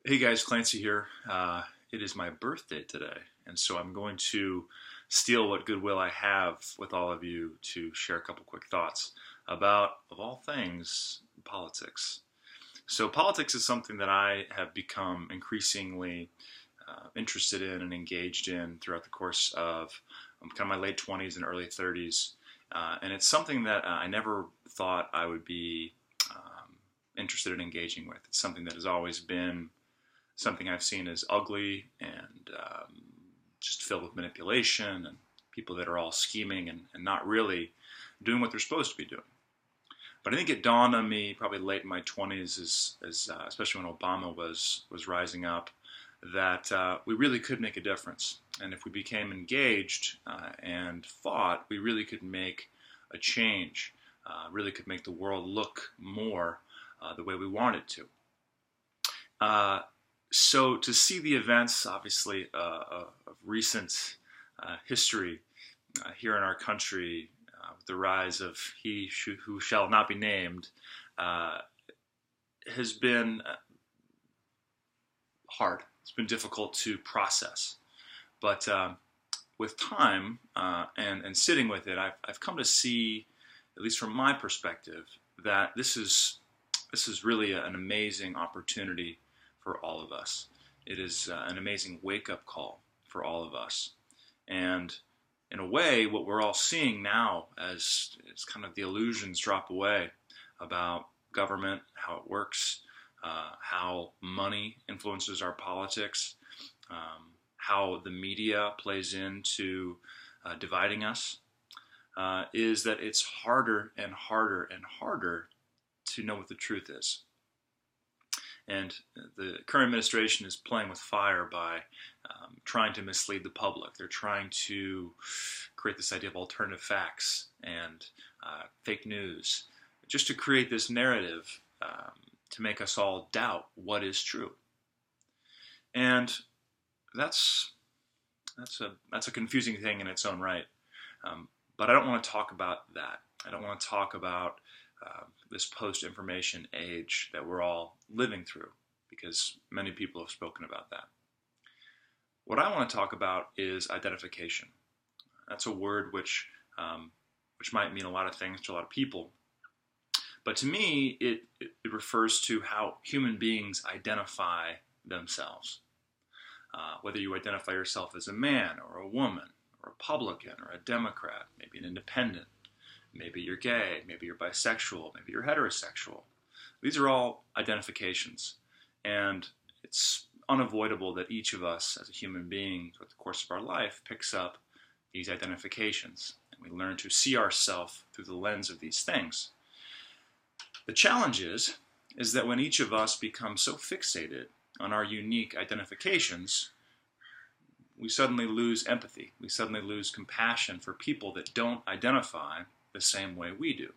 Hey guys, Clancy here. It is my birthday today, and so I'm going to steal what goodwill I have with all of you to share a couple quick thoughts about, of all things, politics. So, politics is something that I have become increasingly interested in and engaged in throughout the course of kind of my late 20s and early 30s. And it's something that I never thought I would be interested in engaging with. It's something that has always been something I've seen as ugly and just filled with manipulation and people that are all scheming and not really doing what they're supposed to be doing. But I think it dawned on me probably late in my 20s, especially when Obama was rising up, that we really could make a difference. And if we became engaged and fought, we really could make a change, really could make the world look more the way we want it to. So to see the events, obviously, of recent history here in our country, with the rise of who shall not be named, has been hard. It's been difficult to process. But with time and sitting with it, I've come to see, at least from my perspective, that this is really an amazing opportunity for all of us. It is an amazing wake-up call for all of us. And in a way, what we're all seeing now as kind of the illusions drop away about government, how it works, how money influences our politics, how the media plays into dividing us, is that it's harder and harder and harder to know what the truth is. And the current administration is playing with fire by trying to mislead the public. They're trying to create this idea of alternative facts and fake news, just to create this narrative to make us all doubt what is true. And that's a confusing thing in its own right. But I don't want to talk about that. I don't want to talk about this post-information age that we're all living through, because many people have spoken about that. What I want to talk about is identification. That's a word which might mean a lot of things to a lot of people, but to me, it refers to how human beings identify themselves. Whether you identify yourself as a man or a woman, or a Republican or a Democrat, maybe an independent. Maybe you're gay, maybe you're bisexual, maybe you're heterosexual. These are all identifications. And it's unavoidable that each of us as a human being throughout the course of our life picks up these identifications. And we learn to see ourselves through the lens of these things. The challenge is that when each of us becomes so fixated on our unique identifications, we suddenly lose empathy. We suddenly lose compassion for people that don't identify the same way we do.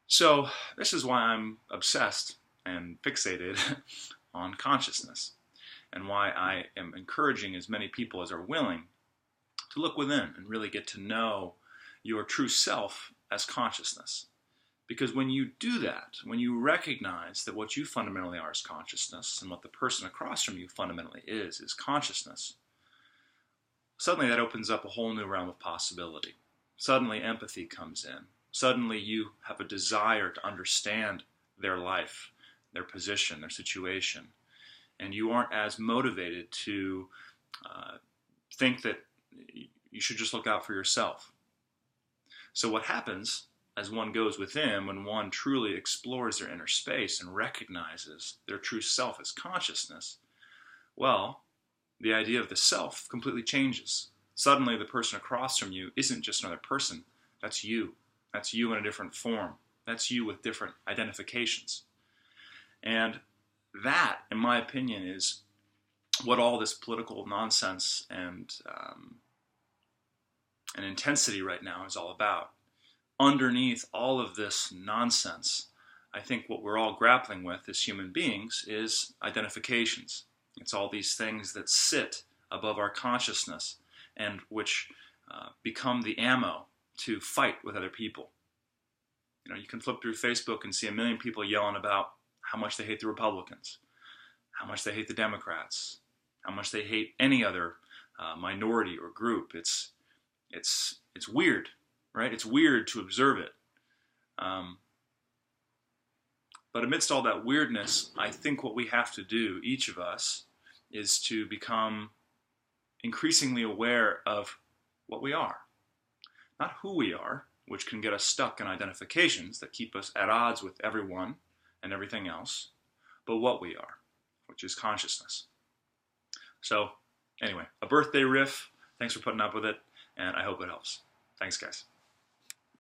So this is why I'm obsessed and fixated on consciousness, and why I am encouraging as many people as are willing to look within and really get to know your true self as consciousness. Because when you do that, when you recognize that what you fundamentally are is consciousness, and what the person across from you fundamentally is consciousness, suddenly that opens up a whole new realm of possibility. Suddenly empathy comes in. Suddenly you have a desire to understand their life, their position, their situation. And you aren't as motivated to think that you should just look out for yourself. So what happens as one goes within, when one truly explores their inner space and recognizes their true self as consciousness, well, the idea of the self completely changes. Suddenly the person across from you isn't just another person. That's you. That's you in a different form. That's you with different identifications. And that, in my opinion, is what all this political nonsense and intensity right now is all about. Underneath all of this nonsense, I think what we're all grappling with as human beings is identifications. It's all these things that sit above our consciousness and which become the ammo to fight with other people. You know, you can flip through Facebook and see a million people yelling about how much they hate the Republicans. how much they hate the Democrats, how much they hate any other minority or group. It's weird, right? It's weird to observe it. But amidst all that weirdness, I think what we have to do, each of us, is to become increasingly aware of what we are. Not who we are, which can get us stuck in identifications that keep us at odds with everyone and everything else, but what we are, which is consciousness. So, anyway, a birthday riff. Thanks for putting up with it, and I hope it helps. Thanks, guys.